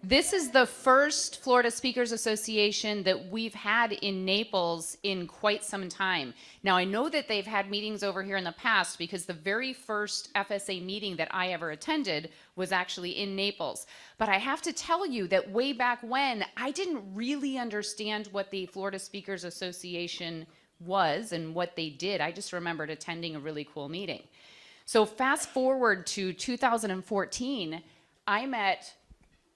This is the first Florida Speakers Association that we've had in Naples in quite some time. Now, I know that they've had meetings over here in the past because the very first FSA meeting that I ever attended was actually in Naples. But I have to tell you that way back when, I didn't really understand what the Florida Speakers Association was and what they did. I just remembered attending a really cool meeting. So fast forward to 2014, I met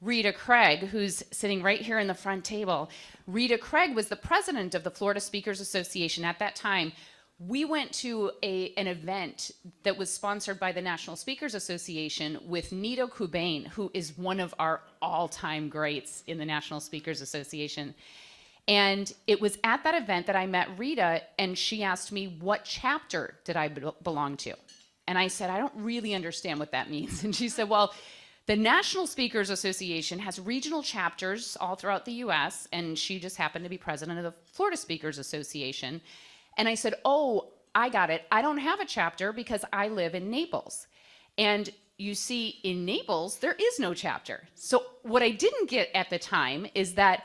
Rita Craig, who's sitting right here in the front table. Rita Craig was the president of the Florida Speakers Association at that time. We went to an event that was sponsored by the National Speakers Association with Nito Kubain, who is one of our all-time greats in the National Speakers Association. And it was at that event that I met Rita, and she asked me, what chapter did I belong to? And I said, I don't really understand what that means. And she said, well, the National Speakers Association has regional chapters all throughout the US, and she just happened to be president of the Florida Speakers Association. And I said, oh, I got it. I don't have a chapter because I live in Naples. And you see, in Naples, there is no chapter. So what I didn't get at the time is that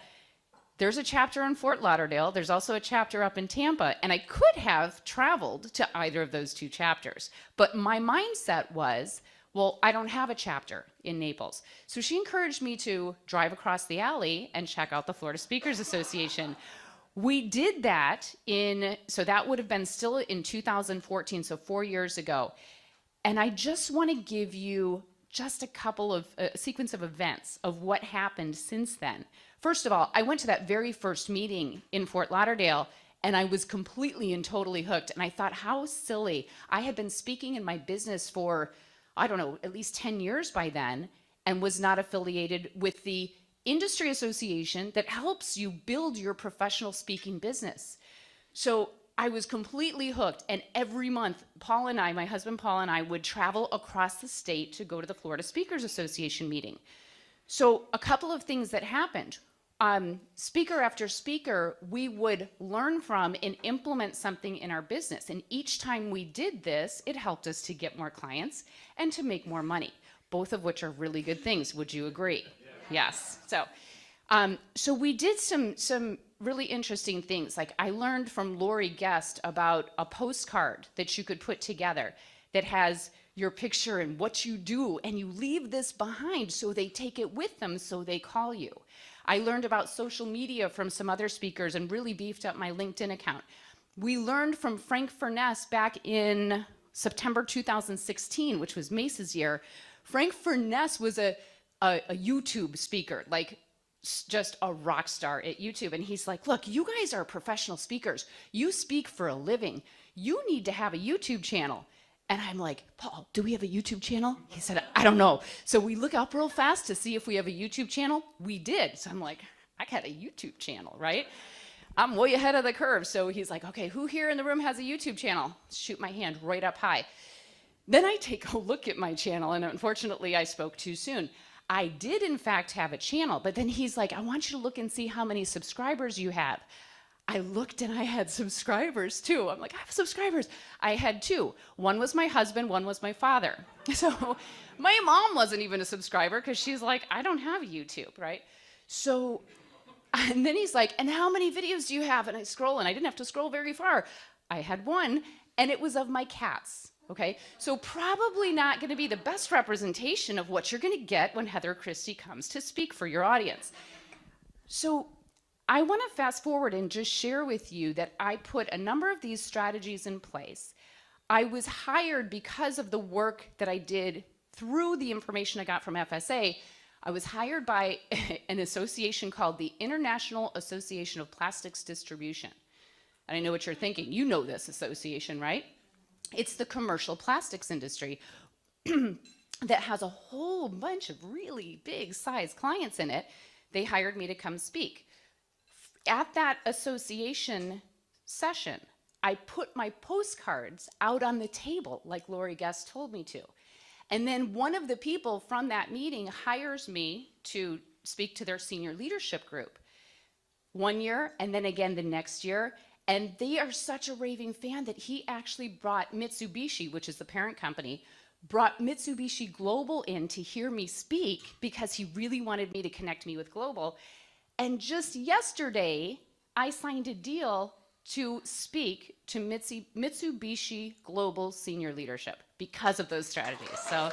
there's a chapter in Fort Lauderdale, there's also a chapter up in Tampa, and I could have traveled to either of those two chapters. But my mindset was, well, I don't have a chapter in Naples. So she encouraged me to drive across the alley and check out the Florida Speakers Association. We did that so that would have been still in 2014, so 4 years ago. And I just want to give you just a sequence of events of what happened since then. First of all, I went to that very first meeting in Fort Lauderdale, and I was completely and totally hooked. And I thought, how silly. I had been speaking in my business for, I don't know, at least 10 years by then, and was not affiliated with the industry association that helps you build your professional speaking business. So I was completely hooked, and every month, Paul and I, my husband Paul and I, would travel across the state to go to the Florida Speakers Association meeting. So a couple of things that happened. Speaker after speaker, we would learn from and implement something in our business. And each time we did this, it helped us to get more clients and to make more money, both of which are really good things. Would you agree? Yeah. Yes. So we did some really interesting things. Like I learned from Lori Guest about a postcard that you could put together that has your picture and what you do, and you leave this behind so they take it with them, so they call you. I learned about social media from some other speakers and really beefed up my LinkedIn account. We learned from Frank Furness back in September 2016, which was Mace's year. Frank Furness was a YouTube speaker, like just a rock star at YouTube. And he's like, look, you guys are professional speakers. You speak for a living. You need to have a YouTube channel. And I'm like, Paul, do we have a YouTube channel? He said, I don't know. So we look up real fast to see if we have a YouTube channel. We did. So I'm like, I got a YouTube channel, right? I'm way ahead of the curve. So he's like, okay, who here in the room has a YouTube channel? Shoot my hand right up high. Then I take a look at my channel, and unfortunately I spoke too soon. I did in fact have a channel, but then he's like, I want you to look and see how many subscribers you have. I looked and I had subscribers too. I'm like, I have subscribers. I had two. One was my husband, one was my father. So my mom wasn't even a subscriber because she's like, I don't have YouTube, right? So, and then he's like, and how many videos do you have? And I scroll, and I didn't have to scroll very far. I had one, and it was of my cats, okay? So probably not gonna be the best representation of what you're gonna get when Heather Christie comes to speak for your audience. So I want to fast forward and just share with you that I put a number of these strategies in place. I was hired because of the work that I did through the information I got from FSA. I was hired by an association called the International Association of Plastics Distribution. And I know what you're thinking. You know this association, right? It's the commercial plastics industry that has a whole bunch of really big size clients in it. They hired me to come speak. At that association session, I put my postcards out on the table like Lori Guest told me to. And then one of the people from that meeting hires me to speak to their senior leadership group. 1 year, and then again the next year. And they are such a raving fan that he actually brought Mitsubishi, which is the parent company, brought Mitsubishi Global in to hear me speak because he really wanted me to connect me with Global. And just yesterday, I signed a deal to speak to Mitsubishi Global senior leadership because of those strategies. So